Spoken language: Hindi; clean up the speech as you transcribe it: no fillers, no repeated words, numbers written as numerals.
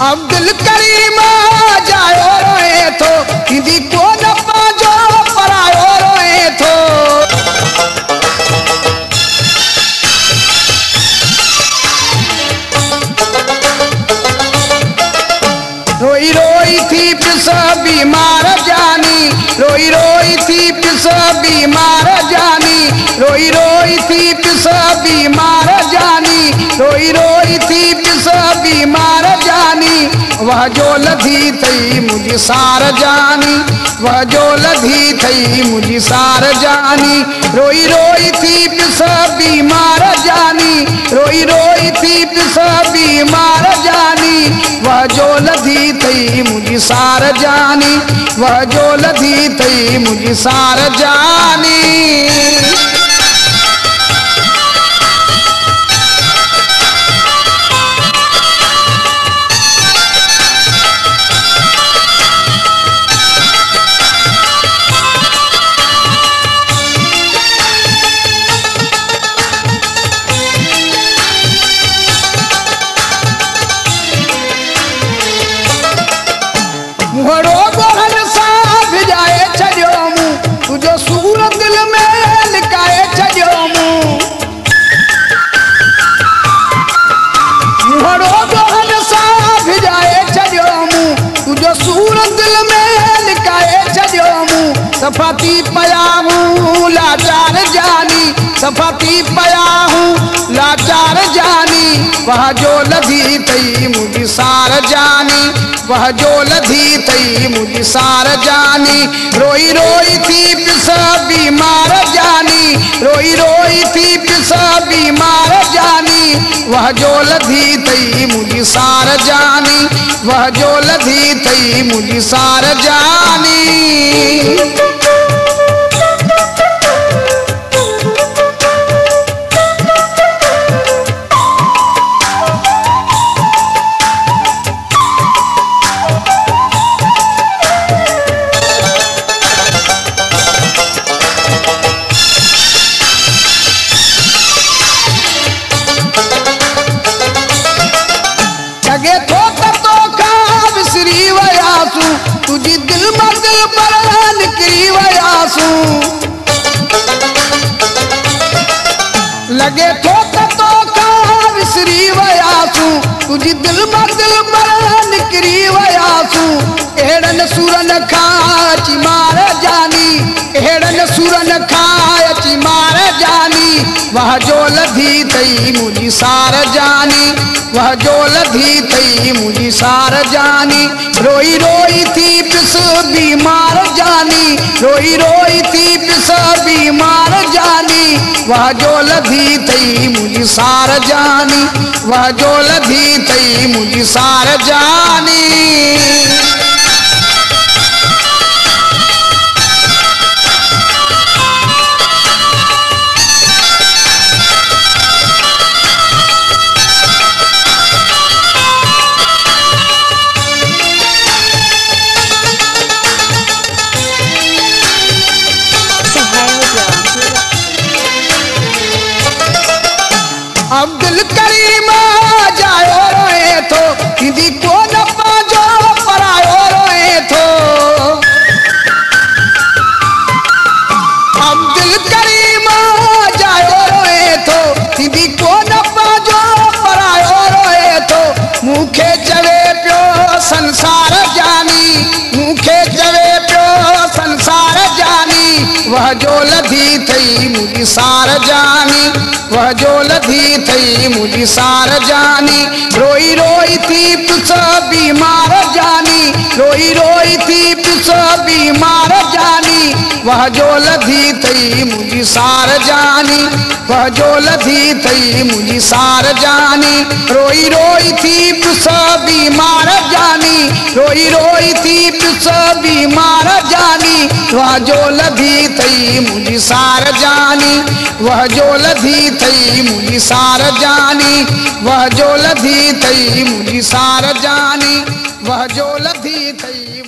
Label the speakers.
Speaker 1: अब्दुल करीम जायो रोए थो हिंदी को न पाजो परायो रोए थो। रोई रोई थी पिस बीमार जानी, रोई रोई थी पिस बीमार जानी, रोई रोई थी पिस बीमार जानी, रोई रोई थी पिस बीमार जानी। वह जो लधी थई मुझी सार जानी, वह जो लधी थई मुझी सार जानी। रोई रोई थी पिस बीमार जानी, रोई रोई थी पिस बीमार जानी। वह जो लधी थई मुझी सार जानी, वह जो लधी थई मुझी सार जानी। मुहरो गोहन सा भिजाए छॾियो मूं, तुझो सूर दिल में लिकाए छॾियो मूं। मुहरो गोहन सा भिजाए छॾियो मूं, तुझो सूर दिल में लिकाए छॾियो मूं। सफ़ाती पया हूँ लाचार जानी, सफ़ाती पया हूँ लाचार जानी। वह जो लधी थई मुझी सार जानी, वह जो लधी थई मुझी सार जानी। रोई रोई थी पिस बीमार जानी, रोई रोई थी पिस बीमार जानी। वह जो लधी थई मुझी सार जानी, वह जो लधी थई मुझी सार जानी। लगे थो तो खा विसरी वयासू, तुझी दिल में दिल पर निकरी वयासू। लगे थो तो खा विसरी वयासू, तुझी दिल में दिल पर निकरी वयासू। एड़न सुरन खाची मार जानी, एड़न सुरन खाची मार जानी। वह जो लधी थई मुझी सार जानी, वह जो लधी थई मुझी सार जानी। रोई रोई थी पिस बीमार जानी, रोई रोई थी पिस बीमार जानी। वह जो लधी थई मुझी सार जानी, वह जो लधी थई मुझी सार जानी। अब्दुल करीम जायो रोए थो हिंदी को न पाजो परायो रोए थो। अब्दुल करीम जायो रोए थो हिंदी को न पाजो परायो रोए थो। मूंखे चवे पियो संसार जानी, मूंखे चवे पियो संसार जानी। वह जो लधी थई मुझी सार जानी, वह जो लधी थई मुझी सार जानी। रोई रोई थी पिस बीमार जानी, रोई रोई थी पिस बीमार जानी। वह जो लधी थई मुझी सार जानी, वह जो लधी थई मुझी सार जानी। रोई रोई थी पिस बीमार जानी, रोई रोई थी पिस बीमार जानी। वह जो लधी थई मुझी सार जानी, वह जो लधी थई मुझी सार जानी। वह जो लधी थई मुझी सार जानी, वह जो लधी थई